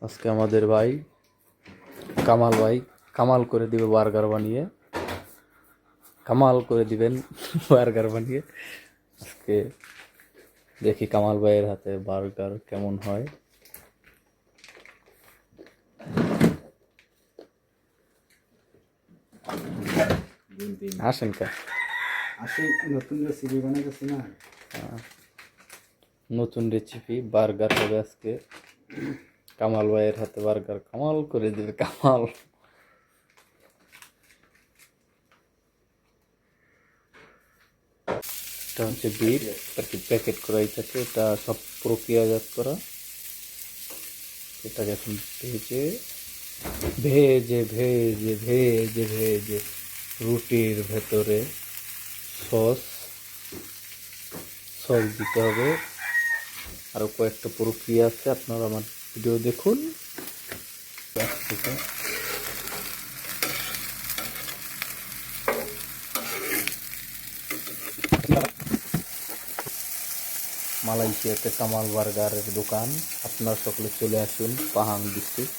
আজকে আমাদের ভাই কামাল ভাই কামাল করে দিবে বার্গার বানিয়ে, কামাল করে দিবেন বার্গার বানিয়ে। আজকে দেখি কামাল ভাইয়ের হাতে বার্গার কেমন হয়। আসেন কা নতুন রেসিপি বানাইতেছি না। নতুন রেসিপি বার্গার হবে আজকে। কামাল ভাইয়ের হাতে বার্গার কামাল করে দিবে কামাল। এটা হচ্ছে বিট আর কি প্যাকেট করা থাকে, এটা সব প্রক্রিয়াজাত করা। এটাকে এখন ভেজে ভেজে ভেজে ভেজে ভেজে রুটির ভেতরে সস সস দিতে হবে। আরও কয়েকটা প্রক্রিয়া আছে, আপনারা আমার ভিডিও দেখুন। মালয়েশিয়াতে কামাল বার্গারের দোকান, আপনারা সকলে চলে আসুন পাহাং ডিস্ট্রিক্ট।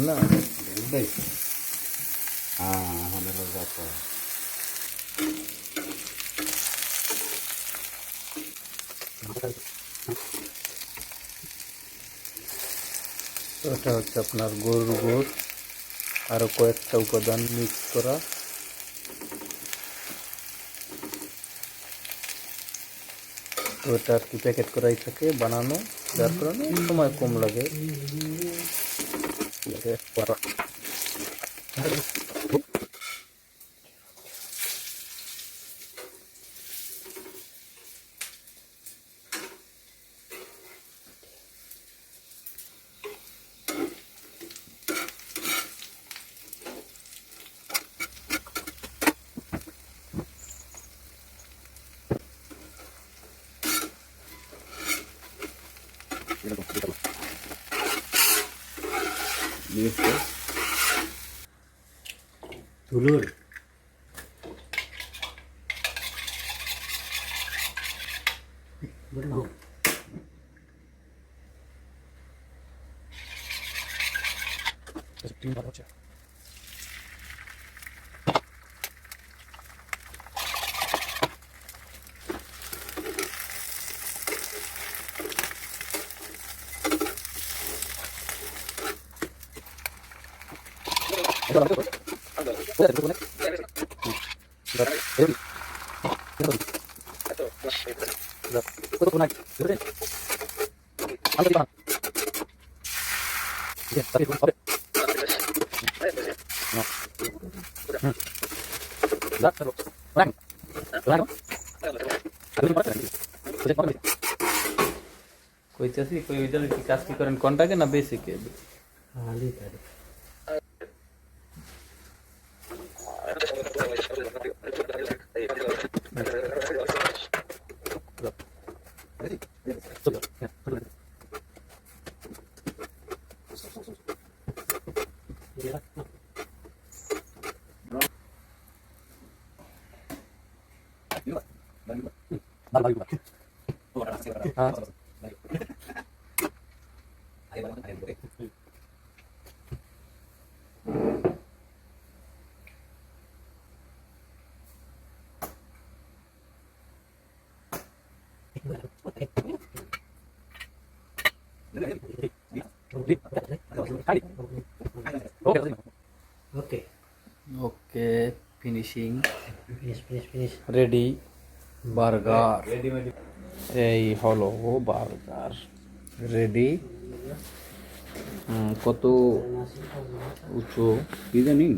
না এটা হচ্ছে আপনার গরুর গোশত, আরও কয়েকটা উপাদান মিক্স করা। তো এটা আর কি প্যাকেট করাই থাকে বানানো, যার কারণে সময় কম লাগে। ধুলোর কইতেছি কই ওইটা কি কাজ কি করেন কোনটাকে না বেসিকে? ওকে okay, finishing finish ready burger. এই হলো বার্গার রেডি। কত উঁচু কি জানি,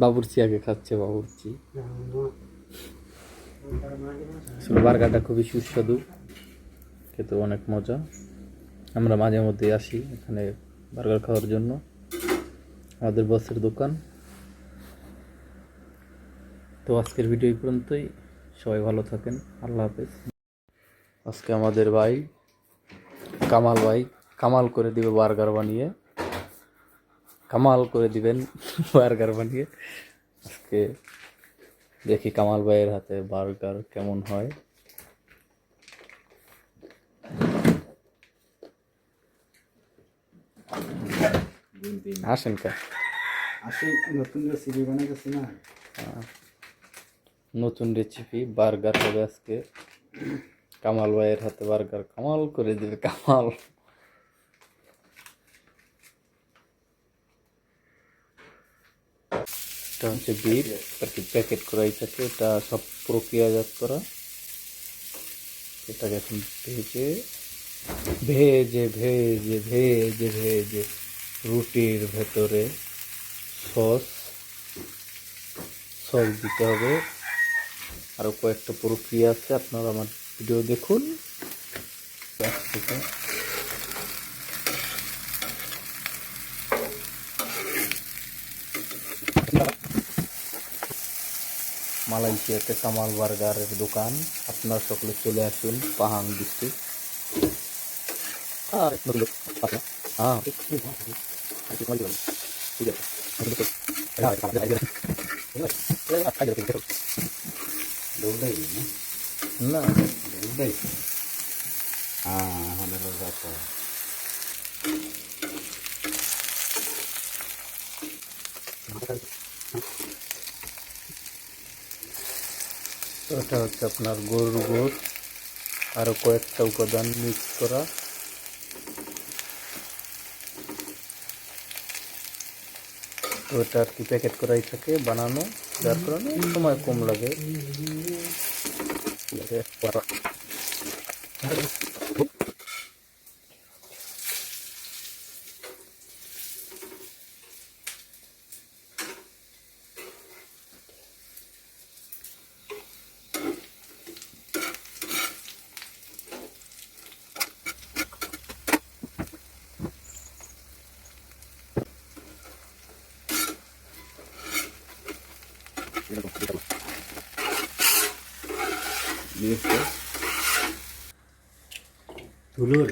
বাবুর্চি আগে খাচ্ছে বাবুর্চি। বার্গারটা খুবই সুস্বাদু, খেতে অনেক মজা। আমরা মাঝে মধ্যে আসি এখানে বার্গার খাওয়ার জন্য, আমাদের বসের দোকান। তো আজকের ভিডিও এই পর্যন্তই, সবাই ভালো থাকেন, আল্লাহ হাফেজ। আজকে আমাদের ভাই কামাল করে দিবে বার্গার বানিয়ে, কামাল করে দিবেন বার্গার বানিয়ে। আজকে দেখি কামাল ভাইয়ের হাতে বার্গার কেমন হয়। আসেন কা আসে নতুন রেসিপি বানাইতেছি না। নতুন রেসিপি বার্গার হবে আজকে। কামাল ভাইয়ের হাতে বার্গার কামাল করে দিবে কামাল। এটা হচ্ছে বিফ আর কি, প্যাকেট করাই থাকে, এটা সব প্রক্রিয়াজাত করা। এটাকে এখন ভেজে ভেজে ভেজে ভেজে ভেজে রুটির ভেতরে সস সস দিতে হবে। আরও কয়েকটা প্রক্রিয়া আছে, আপনারা আমার ভিডিও দেখুন। মালয়েশিয়াতে কামাল বার্গারের দোকান, আপনারা সকলে চলে আসুন পাহাং ডিস্ট্রিক্ট। দৌড়াই না দৌড়াই হ্যাঁ হলে যাতে তো এটা হচ্ছে আপনার গরুর গোশত, আরও কয়েকটা উপাদান মিক্স করা। তো এটা আর কি প্যাকেট করাই থাকে বানানো, যার কারণে সময় কম লাগে। তুলুর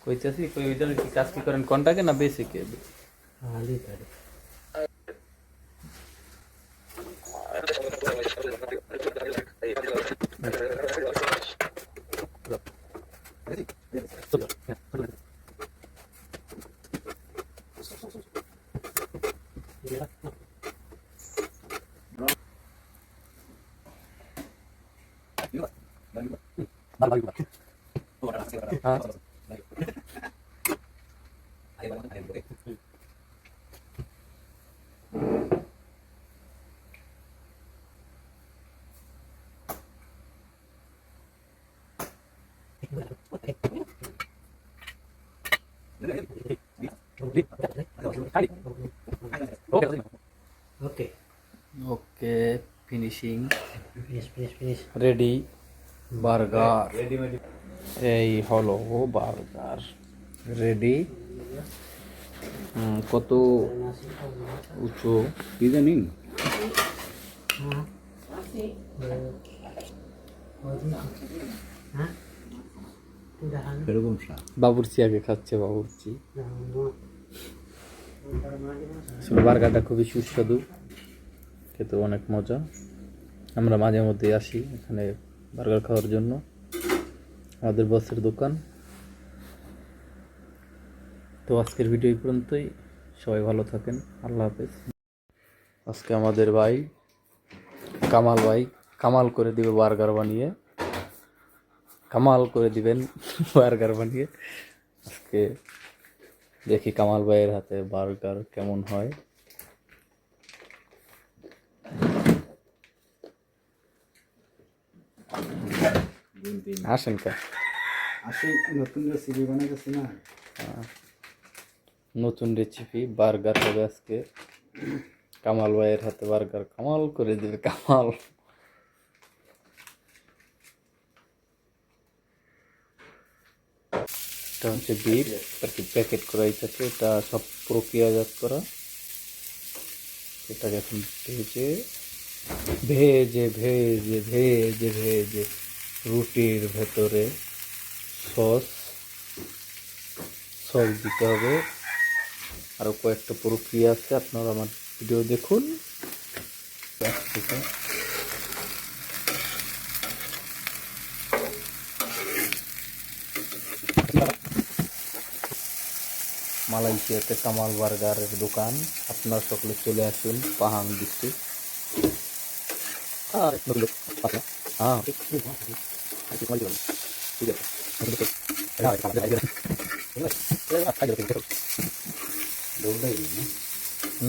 কইতেছি কই ওই কি কাজ কি করেন কোনটাকে না বেসিকে? আলি তারে হ্যাঁ okay okay, finishing finish finish finish ready burger. এই হলো বার্গার রেডি। কত উঁচু কি জানি, এরকম বাবুর্চি আগে খাচ্ছে, বাবুর্চি। আসলে বার্গারটা খুবই সুস্বাদু, খেতে অনেক মজা। আমরা মাঝে মধ্যে আসি এখানে বার্গার খাওয়ার জন্য, আমাদের বসের দোকান। তো আজকের ভিডিও এই পর্যন্তই, সবাই ভালো থাকেন, আল্লাহ হাফেজ। আজকে আমাদের ভাই কামাল করে দিবে বার্গার বানিয়ে, কামাল করে দিবেন বার্গার বানিয়ে। আজকে দেখি কামাল ভাইয়ের হাতে বার্গার কেমন হয়। আসেন কা আসে নতুন রেসিপি বানাইতেছি না। নতুন রেসিপি বার্গার হবে আজকে। কামাল ভাইয়ের হাতে বার্গার কামাল করে দিবে কামাল। এটা হচ্ছে বিফ আর কি, প্যাকেট করা থাকে, এটা সব প্রক্রিয়াজাত করা। এটাকে এখন ভেজে ভেজে ভেজে ভেজে ভেজে রুটির ভেতরে সস সস দিতে হবে। আরও কয়েকটা প্রক্রিয়া আছে, আপনারা আমার ভিডিও দেখুন। মালয়েশিয়াতে কামাল বার্গারের দোকান, আপনারা সকলে চলে আসুন পাহাং ডিস্ট্রিক্ট।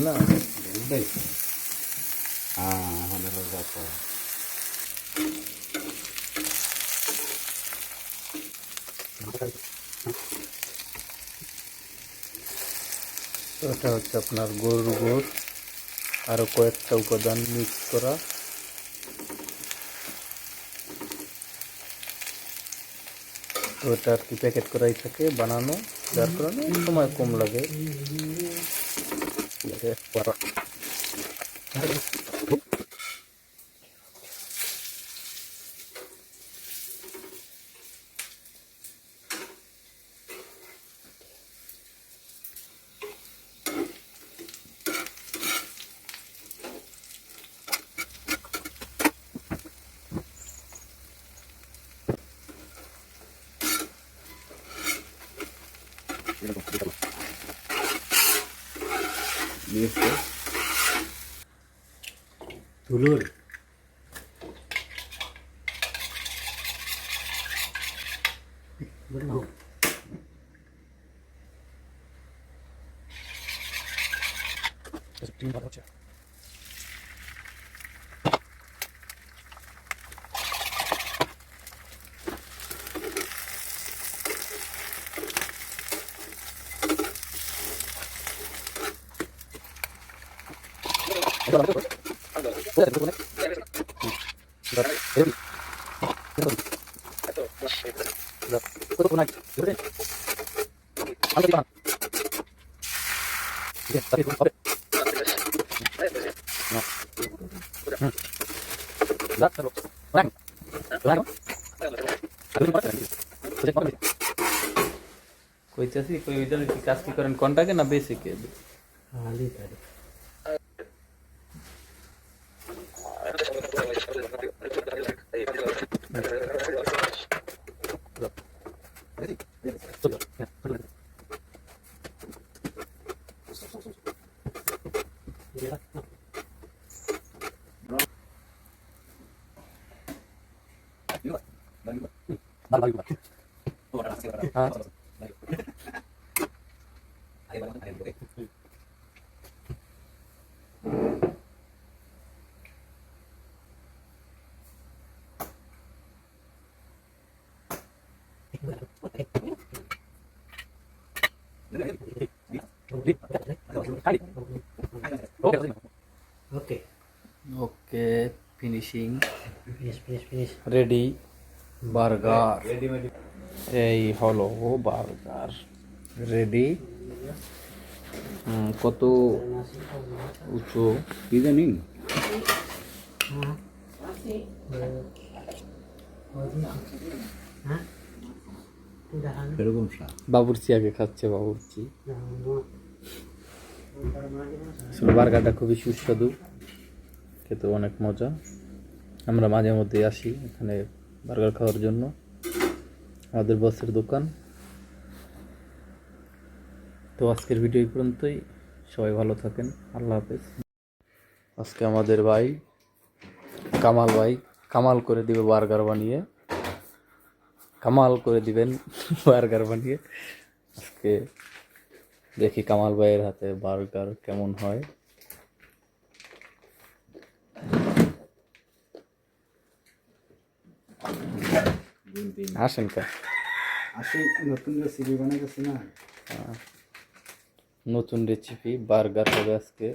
না তো এটা হচ্ছে আপনার গরুর গোশত, আরও কয়েকটা উপাদান মিক্স করা। তো এটা আর কি প্যাকেট করাই থাকে বানানো, যার কারণে সময় কম লাগে। তুলুর কইতেছি কই ওইটার কি কাজ কি করেন কোনটাকে না বেসিকে? আলি তারি হ্যাঁ okay okay, finishing finish finish finish ready burger. এই হলো বার্গার রেডি। কত উঁচু কি জানি, এরকম স্বাদ বাবুর্চি আগে খাচ্ছে, বাবুর্চি। আসলে বার্গারটা খুবই সুস্বাদু, খেতে অনেক মজা। আমরা মাঝে মধ্যে আসি এখানে বার্গার খাওয়ার জন্য, আমাদের বসের দোকান। তো আজকের ভিডিও এই পর্যন্তই, সবাই ভালো থাকেন, আল্লাহ হাফেজ। আজকে আমাদের ভাই কামাল করে দিবে বার্গার বানিয়ে, কামাল করে দিবেন বার্গার বানিয়ে। আজকে দেখি কামাল ভাইয়ের হাতে বার্গার কেমন হয়। আসেন কা আসে নতুন রেসিপি বানাইতেছি না। নতুন রেসিপি বার্গার হবে আজকে।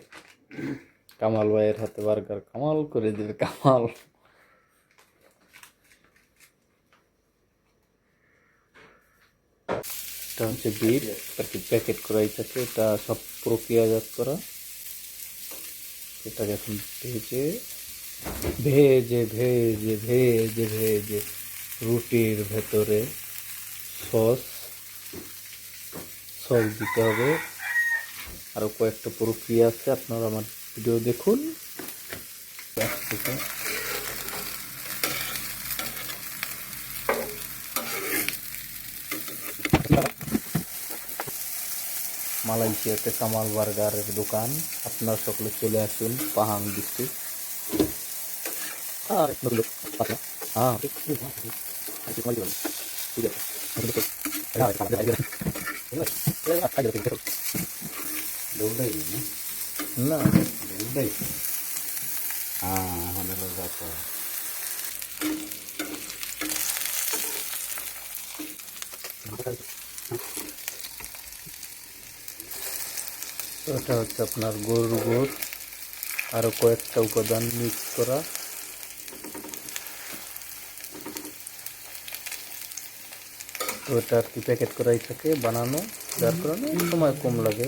কামাল ভাইয়ের হাতে বার্গার কামাল করে দিবে কামাল। এটা হচ্ছে বিট, আর কি প্যাকেট করা থাকে, এটা সব প্রক্রিয়াজাত করা। এটাকে এখন ভেজে ভেজে ভেজে ভেজে ভেজে রুটির ভেতরে সস সস দিতে হবে। আরও কয়েকটা প্রক্রিয়া আছে, আপনারা আমার ভিডিও দেখুন। মালয়েশিয়াতে কামাল বার্গারের দোকান, আপনারা সকলে চলে আসুন পাহাং ডিস্ট্রিক্ট। না তো এটা হচ্ছে আপনার গরুর গোশত, আরও কয়েকটা উপাদান মিক্স করা। তো এটা আর কি প্যাকেট করাই থাকে বানানো, যার কারণে সময় কম লাগে।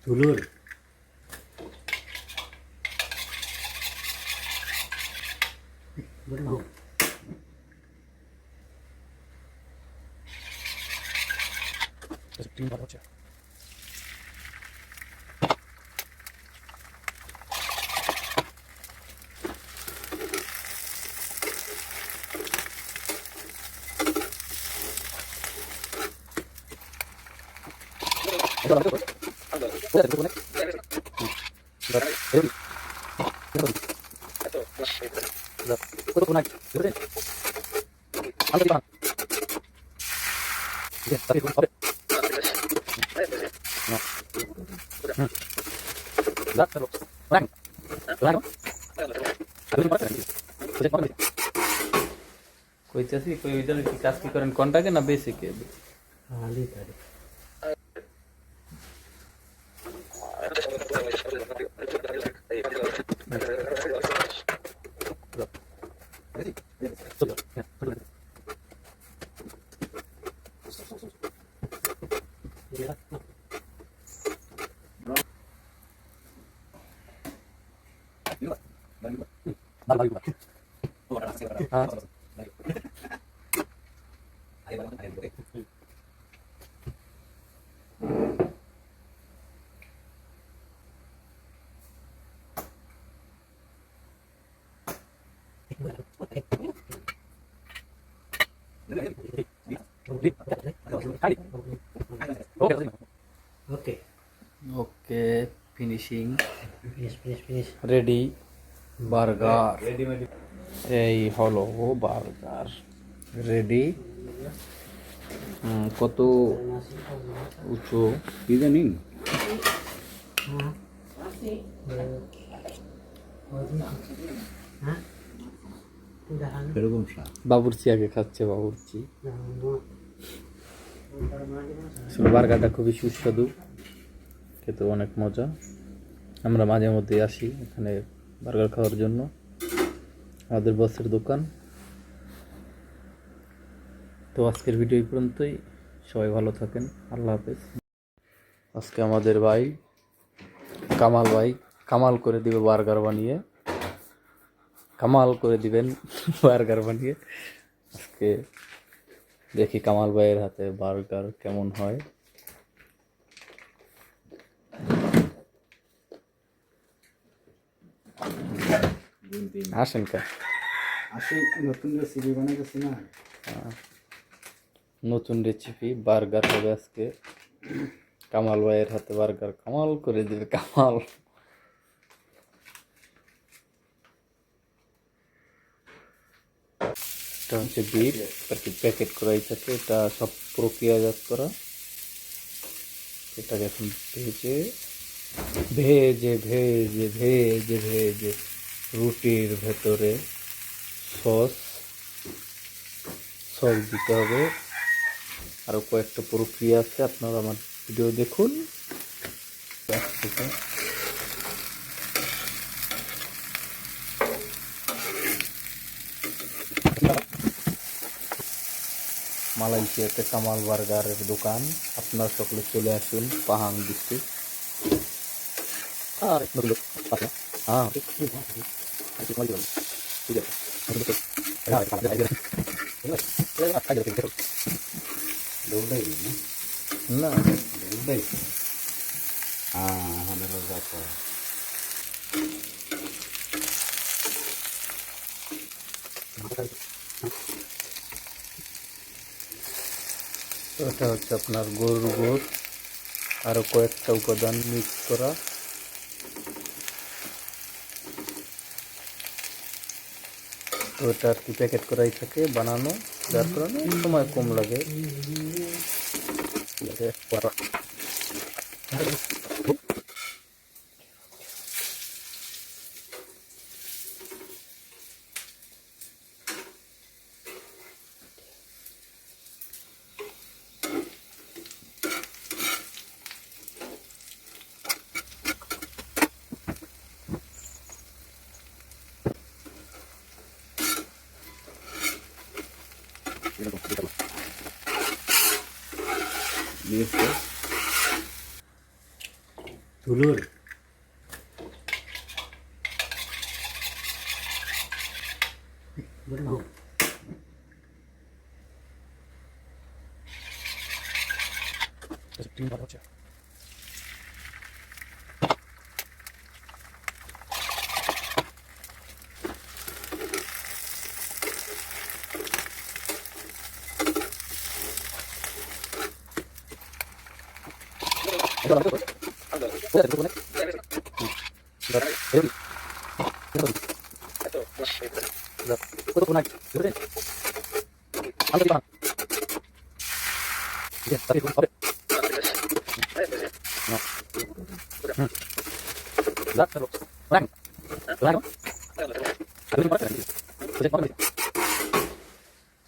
ধুলোর কইতেছি কই ওই কি কাজ কি করেন কোনটাকে না বেসিকে? আলি তারি হ্যাঁ okay okay finishing finish finish finish ready burger. এই হলো বার্গার রেডি। কত উঁচু কি জানি, বাবুর্চি আগে খাচ্ছে, বাবুর্চি। বার্গারটা খুবই সুস্বাদু, খেতে অনেক মজা। আমরা মাঝে মধ্যে আসি এখানে বার্গার খাওয়ার জন্য, আমাদের বসের দোকান। তো আজকের ভিডিও এই পর্যন্তই, সবাই ভালো থাকেন, আল্লাহ হাফেজ। আজকে আমাদের ভাই কামাল করে দিবে বার্গার বানিয়ে, কামাল করে দিবেন বার্গার বানিয়ে। আজকে দেখি কামাল ভাইয়ের হাতে বার্গার কেমন হয়। আসেন কা আসে নতুন রেসিপি বানাইতেছি না। নতুন রেসিপি বার্গার হবে আজকে। কামাল ভাইয়ের হাতে বার্গার কামাল করে দিবে কামাল। এটা হচ্ছে বিট আর কি, প্যাকেট করাই থাকে, এটা সব প্রক্রিয়াজাত করা। এটাকে এখন ভেজে ভেজে ভেজে ভেজে ভেজে রুটির ভেতরে সস সস দিতে হবে। আরও কয়েকটা প্রক্রিয়া আছে, আপনারা আমার ভিডিও দেখুন। মালয়েশিয়াতে কামাল বার্গারের দোকান, আপনারা সকলে চলে আসুন পাহাং ডিস্ট্রিক্ট। না তো এটা হচ্ছে আপনার গরুর গোশত, আরও কয়েকটা উপাদান মিক্স করা। তো এটা আর কি প্যাকেট করাই থাকে বানানো, যার কারণে সময় কম লাগে। ধুলোর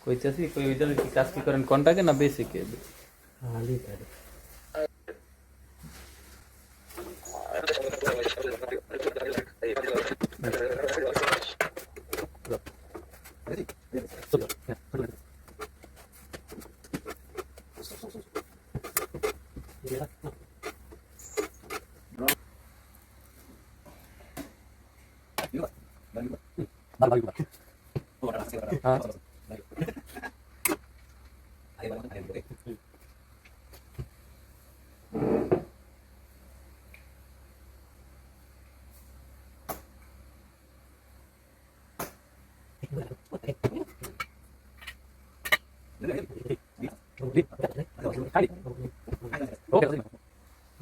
কইতেছি কই ভিতরে কি কাজ কি করেন কোনটাকে না বেসিকে? আলি তারি হ্যাঁ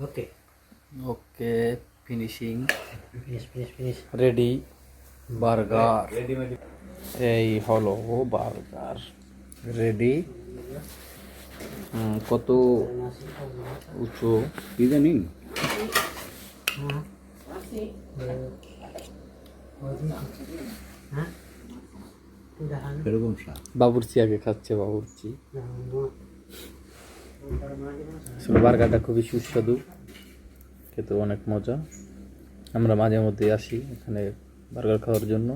okay okay, finishing finish finish finish ready burger. এই হলো বার্গার রেডি। কত উঁচু কি জানি, বাবুর্চি আগে খাচ্ছে, বাবুর্চি। বার্গারটা খুবই সুস্বাদু, খেতে অনেক মজা। আমরা মাঝে মধ্যে আসি এখানে বার্গার খাওয়ার জন্য,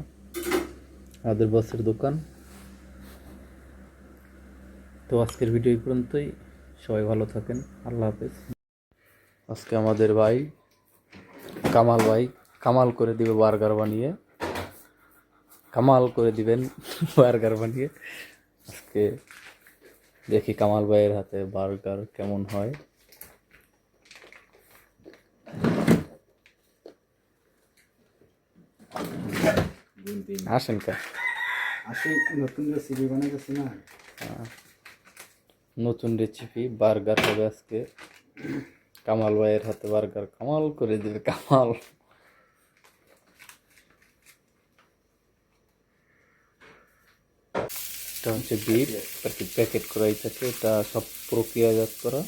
আমাদের বসের দোকান। তো আজকের ভিডিও এই পর্যন্তই, সবাই ভালো থাকেন, আল্লাহ হাফেজ। আজকে আমাদের ভাই কামাল করে দিবে বার্গার বানিয়ে, কামাল করে দিবেন বার্গার বানিয়ে। আজকে দেখি কামাল ভাইয়ের হাতে বার্গার কেমন হয়। আসেন কা আসে নতুন রেসিপি বানাইতেছি না। নতুন রেসিপি বার্গার হবে আজকে। কামাল ভাইয়ের হাতে বার্গার কামাল করে দিবে কামাল। এটা হচ্ছে বিফ আর কি, প্যাকেট করাই থাকে, এটা সব প্রক্রিয়াজাত করা।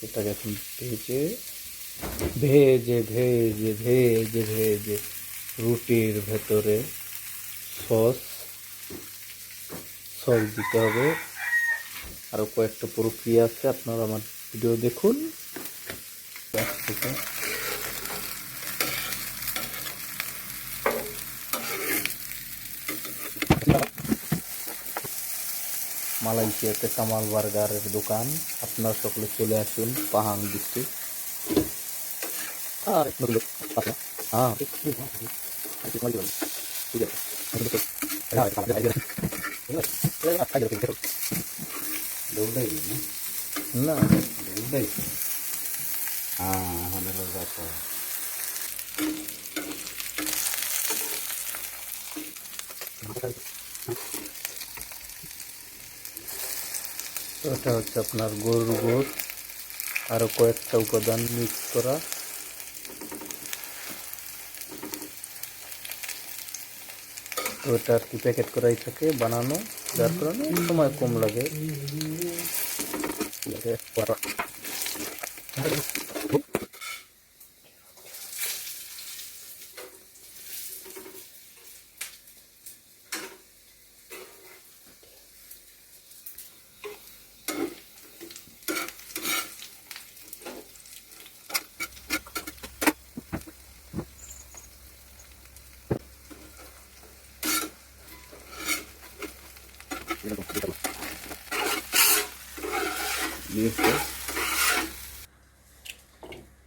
এটাকে এখন ভেজে ভেজে ভেজে ভেজে ভেজে রুটির ভেতরে সস সস দিতে হবে। আরও কয়েকটা প্রক্রিয়া আছে, আপনারা আমার ভিডিও দেখুন। মালয়েশিয়াতে কামাল বার্গারের দোকান, আপনারা সকলে চলে আসুন পাহাং ডিস্ট্রিক্ট। দৌড়াই না, না দৌড়াই। হ্যাঁ, হলো যাচ্ছে। তো এটা হচ্ছে আপনার গরুর গোশত, আরও কয়েকটা উপাদান মিক্স করা। তো এটা আর কি প্যাকেট করাই থাকে বানানো, যার কারণে সময় কম লাগে।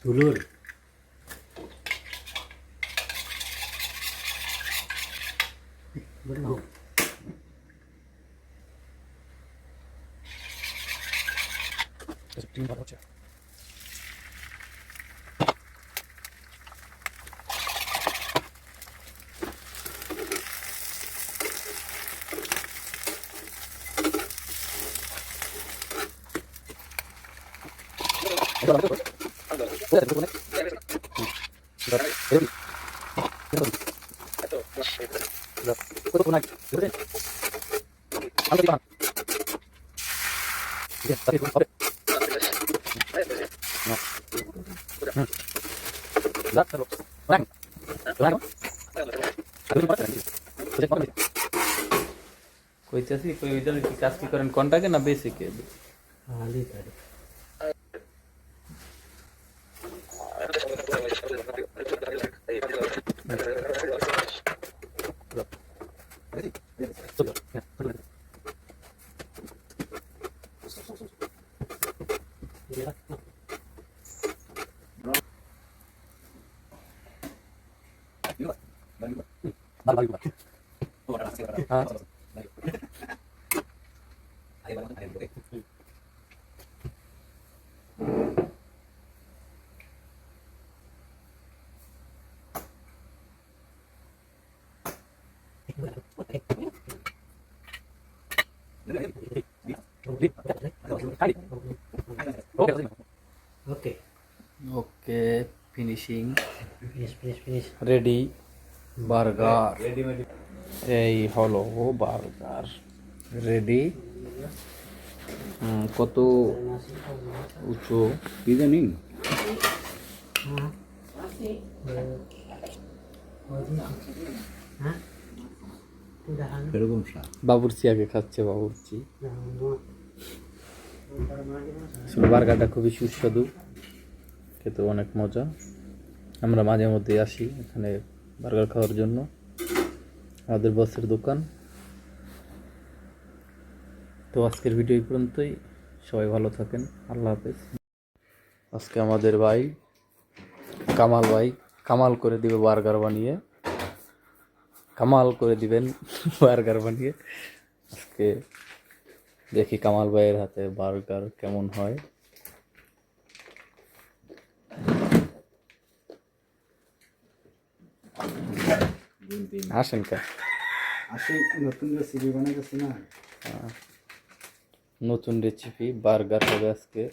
তুলুর কইতেছি কই ওই কি কাজ কি করেন কোনটাকে না বেসিকে? আলি তারি হ্যাঁ okay okay, finishing finish finish finish ready burger. এই হলো বার্গার রেডি। কত উঁচু কি জানি, এরকম বাবুর্চি আগে খাচ্ছে, বাবুর্চি। আসলে বার্গারটা খুবই সুস্বাদু, খেতে অনেক মজা। আমরা মাঝে মধ্যে আসি এখানে বার্গার খাওয়ার জন্য, আমাদের বসের দোকান। তো আজকের ভিডিও এই পর্যন্তই, সবাই ভালো থাকেন, আল্লাহ হাফেজ। আজকে আমাদের ভাই কামাল করে দিবে বার্গার বানিয়ে, কামাল করে দিবেন বার্গার বানিয়ে। আজকে দেখি কামাল ভাইয়ের হাতে বার্গার কেমন হয়। আসেন কা আসে নতুন রেসিপি বানাইতেছি না। নতুন রেসিপি বার্গার হবে আজকে।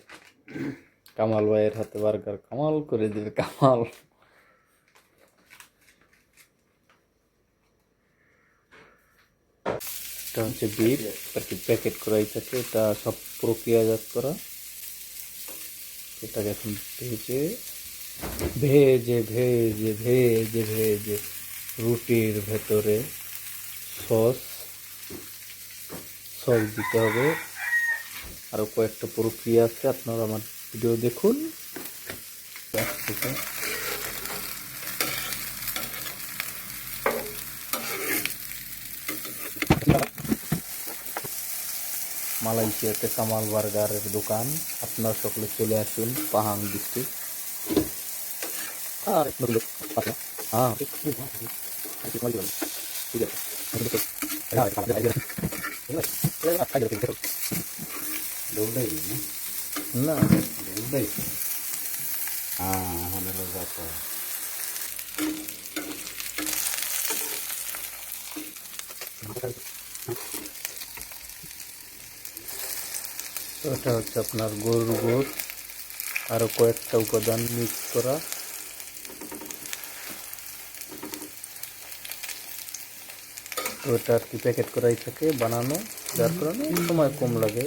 কামাল ভাইয়ের হাতে বার্গার কামাল করে দিবে কামাল। এটা হচ্ছে বিফ, আর কি প্যাকেট করা থাকে, এটা সব প্রক্রিয়াজাত করা। এটাকে এখন ভেজে ভেজে ভেজে ভেজে ভেজে রুটির ভেতরে সস সস দিতে হবে। আরও কয়েকটা প্রক্রিয়া আছে, আপনারা আমার ভিডিও দেখুন। মালয়েশিয়াতে কামাল বার্গারের দোকান, আপনারা সকলে চলে আসুন পাহাং ডিস্ট্রিক্ট। দৌড়াই না দৌড়াই। হ্যাঁ হলো যাত্রা। তো এটা হচ্ছে আপনার গরুর গোশত, আরও কয়েকটা উপাদান মিক্স করা। তো এটা আর কি প্যাকেট করাই থাকে বানানো, যার কারণে সময় কম লাগে।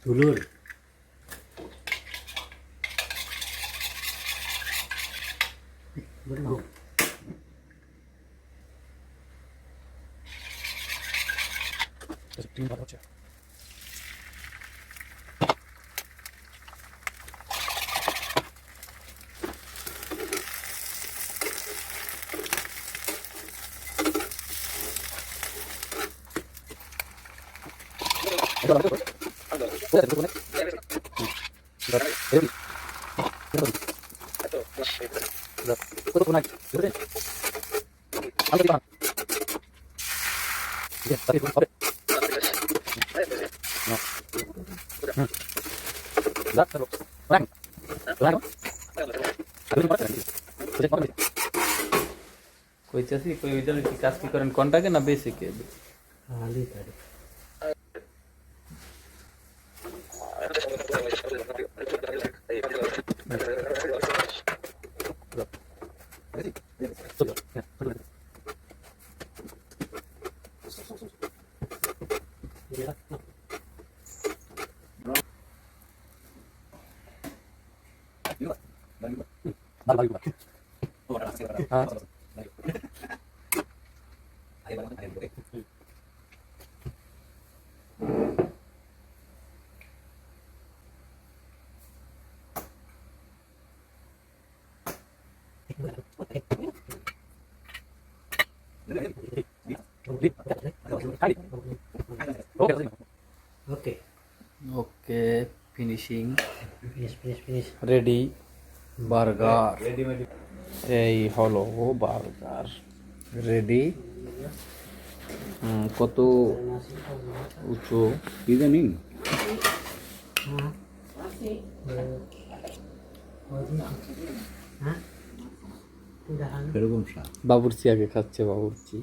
তুলুর কইতাছি কই ওই জন্য কি কাজ কি করেন কোনটাকে না বেসিকে? আলি তারি হ্যাঁ okay okay finishing finish finish finish ready burger. এই হলো বার্গার রেডি। কত উঁচু কি জানি। এরকম স্বাদ বাবুর্চি আগে খাচ্ছে, বাবুর্চি।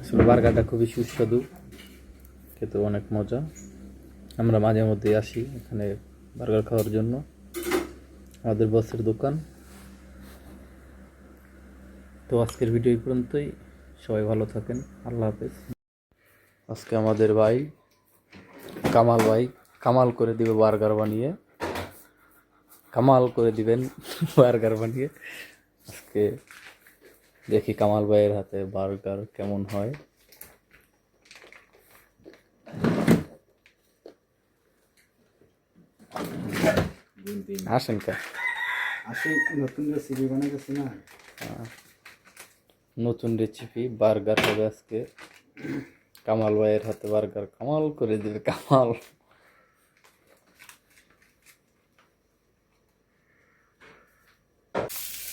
আসলে বার্গারটা খুবই সুস্বাদু, খেতে অনেক মজা। আমরা মাঝে মধ্যে আসি এখানে বার্গার খাওয়ার জন্য, আমাদের বসের দোকান। তো আজকের ভিডিও এই পর্যন্তই, সবাই ভালো থাকেন, আল্লাহ হাফেজ। আজকে আমাদের ভাই কামাল করে দিবে বার্গার বানিয়ে, কামাল করে দিবেন বার্গার বানিয়ে। আজকে দেখি কামাল ভাইয়ের হাতে বার্গার কেমন হয়। আসেন কা আসে নতুন রেসিপি বানাইতেছি না। নতুন রেসিপি বার্গার হবে আজকে। কামাল ভাইয়ের হাতে বার্গার কামাল করে দিবে কামাল।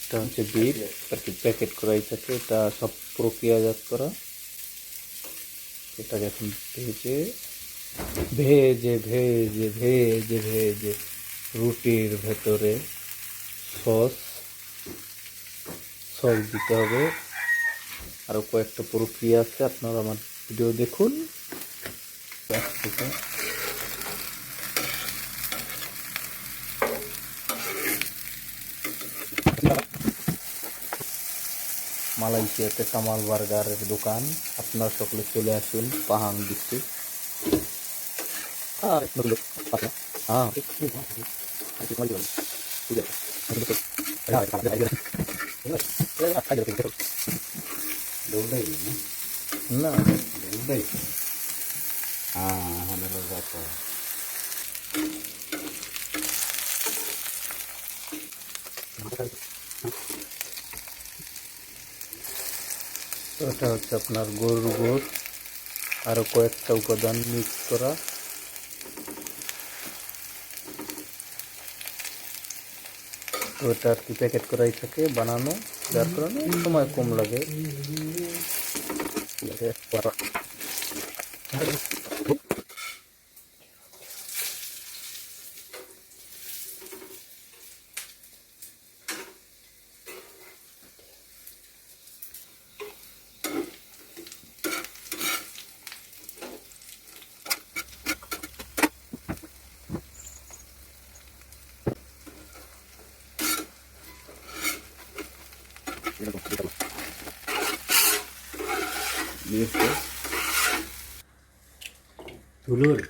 এটা হচ্ছে বিফ আর কি, প্যাকেট করা থাকে, এটা সব প্রক্রিয়াজাত করা। এটাকে এখন ভেজে ভেজে ভেজে ভেজে ভেজে রুটির ভেতরে সস সস দিতে হবে। আরও কয়েকটা প্রক্রিয়া আছে, আপনারা আমার ভিডিও দেখুন। মালয়েশিয়াতে কামাল বার্গারের দোকান, আপনারা সকলে চলে আসুন পাহাং ডিস্ট্রিক্ট। দৌড়াই না দৌড়াই। হ্যাঁ হলো যাচ্ছে। তো এটা হচ্ছে আপনার গরুর গোশত, আরও কয়েকটা উপাদান মিক্স করা। তো এটা আর কি প্যাকেট করাই থাকে বানানো, যার কারণে সময় কম লাগে। ধুলোর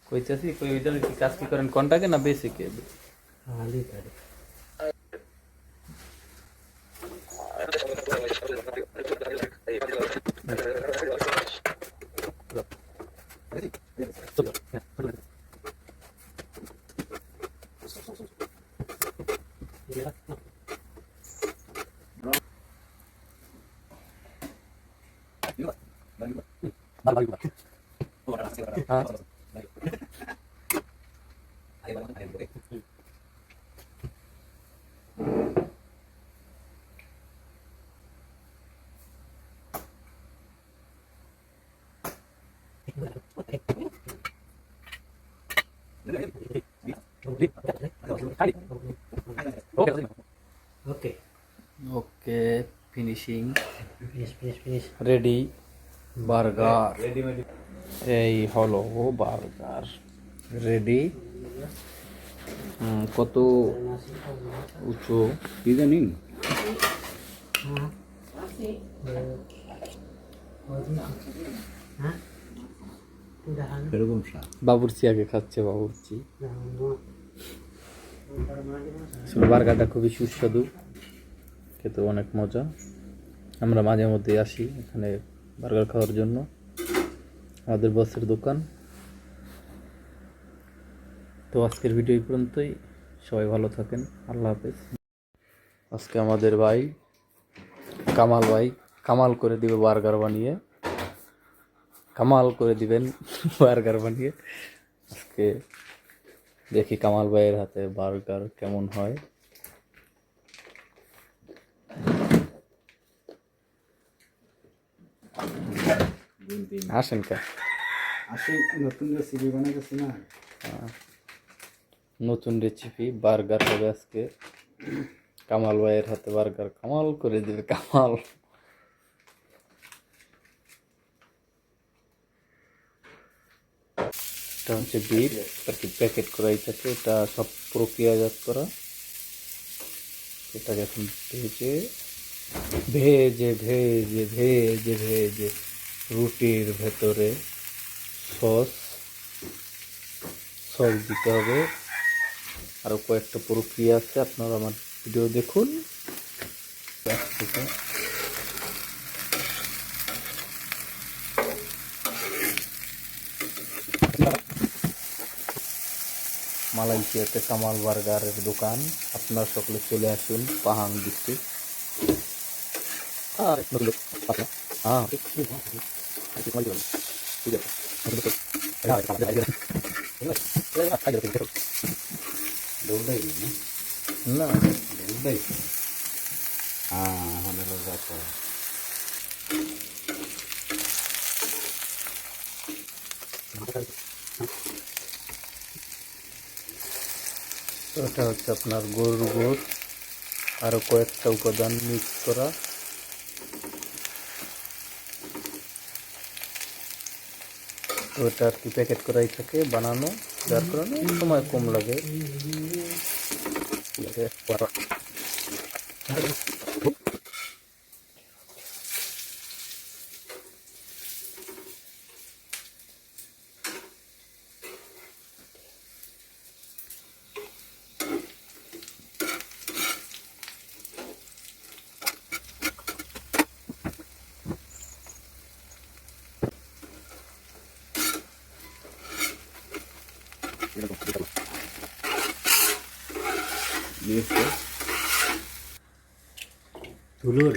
কইতেছি কই ওইটার কি কাজ কি করেন কোনটাকে না বেসিকে? আলি তারি হ্যাঁ okay okay, finishing finish finish finish ready burger. এই হলো বার্গার রেডি। কত উঁচু কি জানি। এরকম স্বাদ বাবুর্চি আগে খাচ্ছে, বাবুর্চি। বার্গারটা খুবই সুস্বাদু, খেতে অনেক মজা। আমরা মাঝে মধ্যে আসি এখানে বার্গার খাওয়ার জন্য, আমাদের বসের দোকান। তো আজকের ভিডিও এই পর্যন্তই, সবাই ভালো থাকেন, আল্লাহ হাফেজ। আজকে আমাদের ভাই কামাল করে দিবে বার্গার বানিয়ে, কামাল করে দিবেন বার্গার বানিয়ে। আজকে দেখি কামাল ভাইয়ের হাতে বার্গার কেমন হয়। আসেন কা আসে নতুন রেসিপি বানাইতেছি না। নতুন রেসিপি বার্গার হবে আজকে। কামাল ভাইয়ের হাতে বার্গার কামাল করে দিবে কামাল। এটা হচ্ছে বিট, আর কি প্যাকেট করা থাকে, এটা সব প্রক্রিয়াজাত করা। এটাকে এখন ভেজে ভেজে ভেজে ভেজে ভেজে রুটির ভেতরে সস সস দিতে হবে। আরও কয়েকটা প্রক্রিয়া আছে, আপনারা আমার ভিডিও দেখুন। মালয়েশিয়াতে কামাল বার্গারের দোকান, আপনারা সকলে চলে আসুন পাহাং ডিস্ট্রিক্ট। দৌড়াই না দৌড়াই। হ্যাঁ, এখন হলো যাত্রা। তো এটা হচ্ছে আপনার গরুর গোশত, আরও কয়েকটা উপাদান মিক্স করা। তো এটা আর কি প্যাকেট করাই থাকে বানানো, যার কারণে সময় কম লাগে। ধুলোর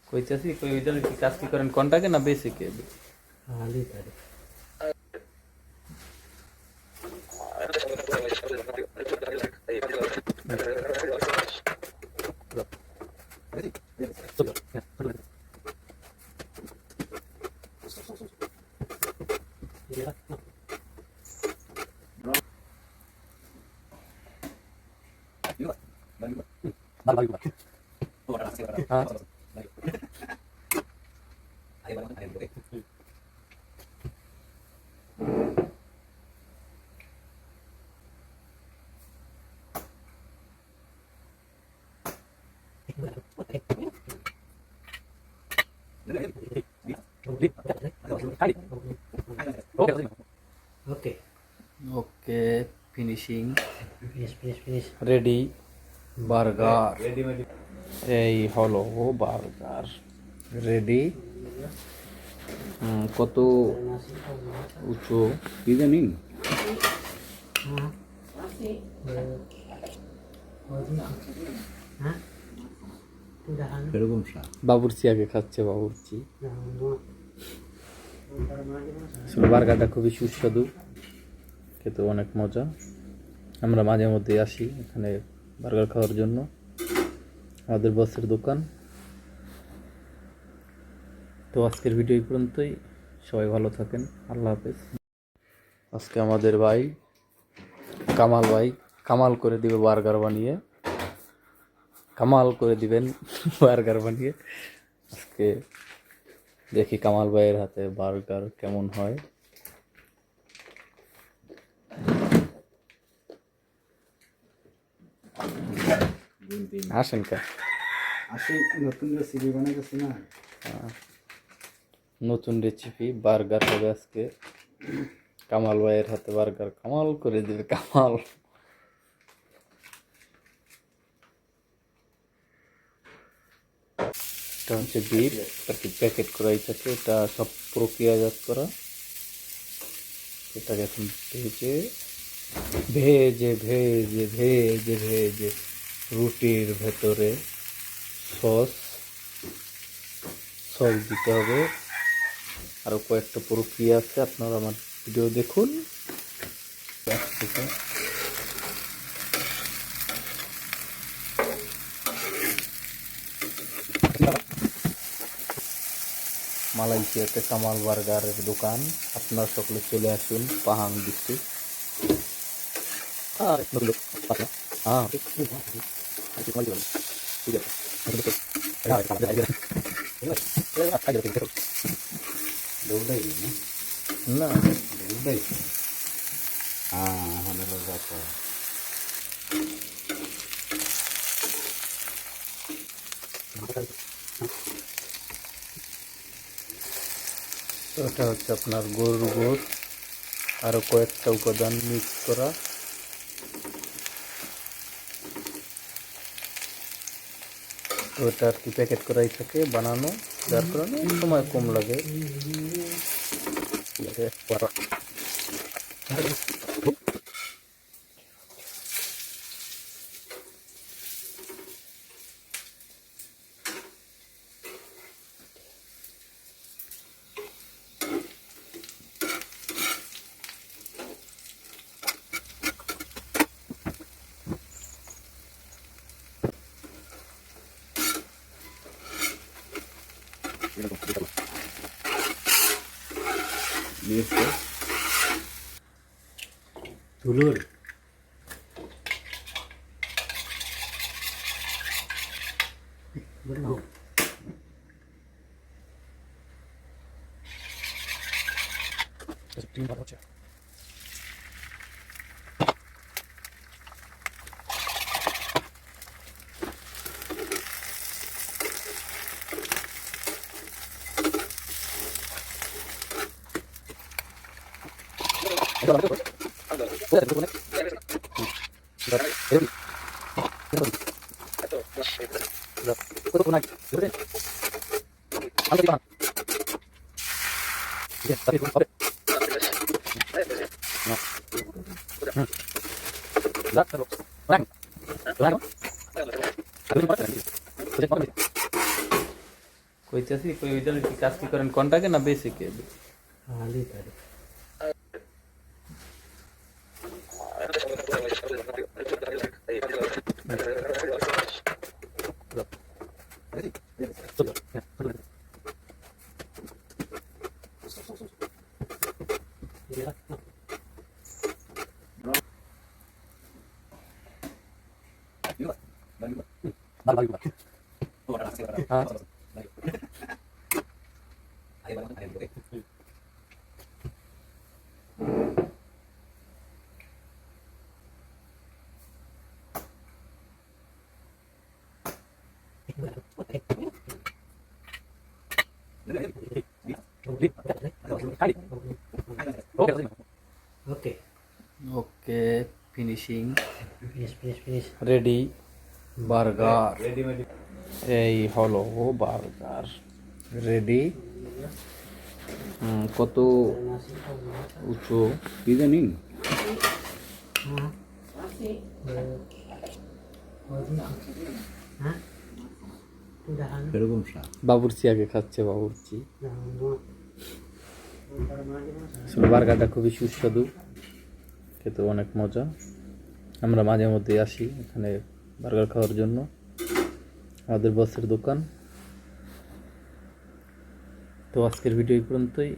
কইতেছি কই ওইটার কি কাজ কি করেন কোনটাকে না বেসিকে? আলি তারে হ্যাঁ okay okay, finishing finish finish finish ready burger. এই হলো বার্গার রেডি। কত উঁচু কি জানি। এরকম স্বাদ বাবুর্চি আগে খাচ্ছে, বাবুর্চি। আসলে বার্গারটা খুবই সুস্বাদু, খেতে অনেক মজা। আমরা মাঝে মধ্যে আসি এখানে বার্গার খাওয়ার জন্য, আমাদের বসের দোকান। তো আজকের ভিডিও এই পর্যন্তই, সবাই ভালো থাকেন, আল্লাহ হাফেজ। আজকে আমাদের ভাই কামাল করে দিবে বার্গার বানিয়ে, কামাল করে দিবেন বার্গার বানিয়ে। আজকে দেখি কামাল ভাইয়ের হাতে বার্গার কেমন হয়। আসেন কা আসে নতুন রেসিপি বানাইতেছি না। নতুন রেসিপি বার্গার হবে আজকে। কামাল ভাইয়ের হাতে বার্গার কামাল করে দিবে কামাল। এটা হচ্ছে বিফ, আর কি প্যাকেট করা এটাকে, এটা সব প্রক্রিয়াজাত করা। এটাকে এখন ভেজে ভেজে ভেজে ভেজে ভেজে রুটির ভেতরে সস সস দিতে হবে। আরও কয়েকটা প্রক্রিয়া আছে, আপনারা আমার ভিডিও দেখুন। মালয়েশিয়াতে কামাল বার্গারের দোকান, আপনারা সকলে চলে আসুন পাহাং ডিস্ট্রিক্ট। দৌড়াই না, না দৌড়াই। হ্যাঁ, হলে যাচ্ছে। তো এটা হচ্ছে আপনার গরুর গোশত, আরও কয়েকটা উপাদান মিক্স করা। তো এটা আর কি প্যাকেট করাই থাকে বানানো, যার কারণে সময় কম লাগে। তুলোর কইতেছি কই ওইটার কি কাজ কি করেন কোনটাকে না বেসিকে? আলি তারে হ্যাঁ okay okay, finishing finish finish finish ready burger. এই হলো বার্গার রেডি। কত উঁচু কি জানি। এরকম স্বাদ বাবুর্চি আগে খাচ্ছে, বাবুর্চি। আসলে বার্গারটা খুবই সুস্বাদু, খেতে অনেক মজা। আমরা মাঝে মধ্যে আসি এখানে বার্গার খাওয়ার জন্য, আমাদের বসের দোকান। তো আজকের ভিডিও এই পর্যন্তই,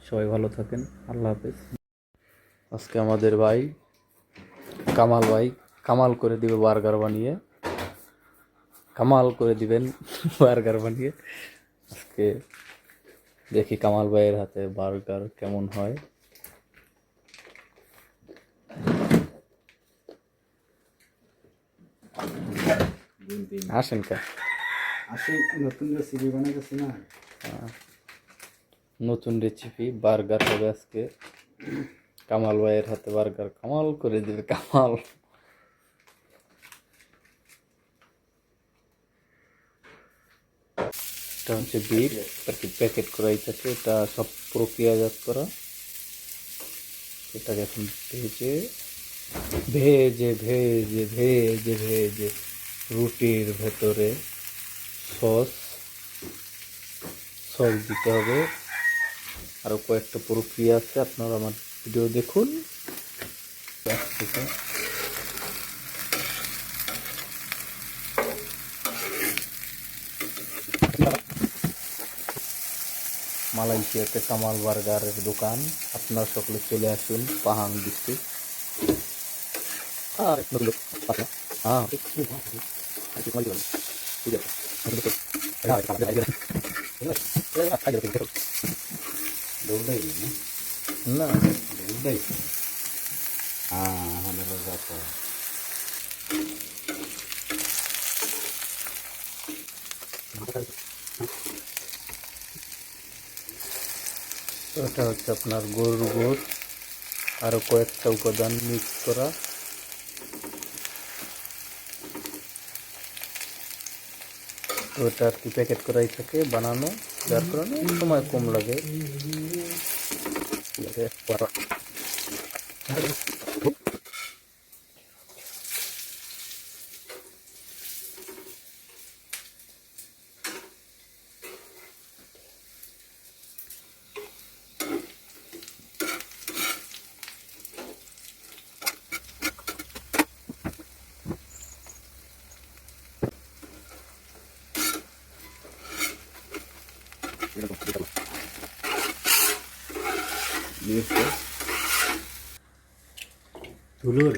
সবাই ভালো থাকেন, আল্লাহ হাফেজ। আজকে আমাদের ভাই কামাল করে দিবে বার্গার বানিয়ে, কামাল করে দিবেন বার্গার বানিয়ে। আজকে দেখি কামাল ভাইয়ের হাতে বার্গার কেমন হয়। আসেন কা আসে নতুন রেসিপি বানাইতেছি না। নতুন রেসিপি বার্গার হবে আজকে। কামাল ভাইয়ের হাতে বার্গার কামাল করে দিবে কামাল। এটা হচ্ছে বিফ, আর কি প্যাকেট করা হইতেছে, এটা সব প্রক্রিয়াজাত করা। এটাকে এখন ভেজে ভেজে ভেজে ভেজে ভেজে রুটির ভেতরে সস সস দিতে হবে। আরও কয়েকটা প্রক্রিয়া আছে, আপনারা আমার ভিডিও দেখুন। মালয়েশিয়াতে কামাল বার্গারের দোকান, আপনারা সকলে চলে আসুন পাহাং ডিস্ট্রিক্ট। দৌড়াই না দৌড়াই। হ্যাঁ হলে যাত্রা। এটা হচ্ছে আপনার গরুর গোশত, আরও কয়েকটা উপাদান মিক্স করা। তো এটা আর কি প্যাকেট করাই থাকে বানানো, যার কারণে সময় কম লাগে। ধুলোর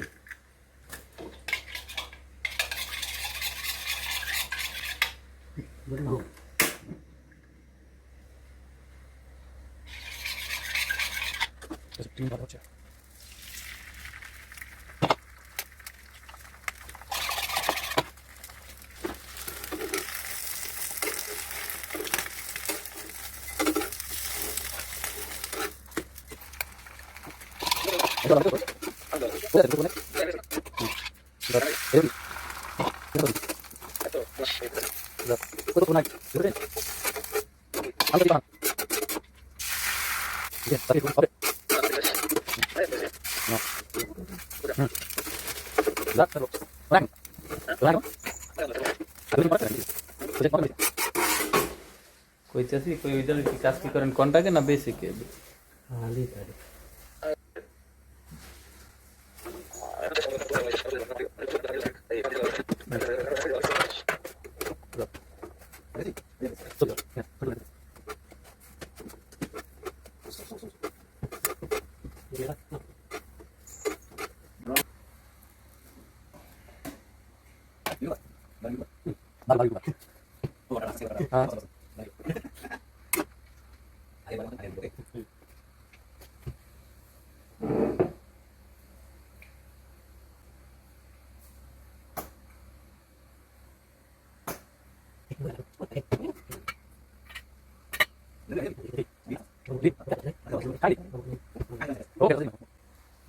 কইতেছি কই ওইটার কি কাজ কি করেন কোনটাকে না বেসিকে? আলি তারি হ্যাঁ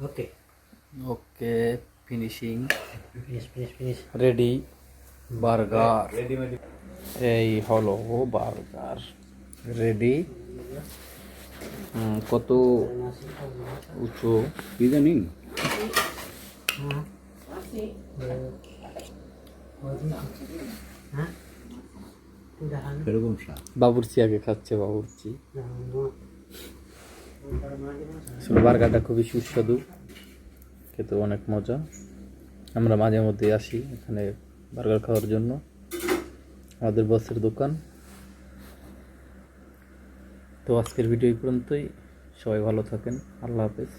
okay okay, finishing finish finish finish ready burger. এই হলো বার্গার রেডি। কত উঁচু ইদানিং এরকম স্বাদ বাবুর্চি আগে খাচ্ছে, বাবুর্চি। আসলে বার্গারটা খুবই সুস্বাদু, খেতে অনেক মজা। আমরা মাঝে মধ্যে আসি এখানে বার্গার খাওয়ার জন্য, আমাদের বসের দোকান। তো আজকের ভিডিও এই পর্যন্তই, সবাই ভালো থাকেন, আল্লাহ হাফেজ।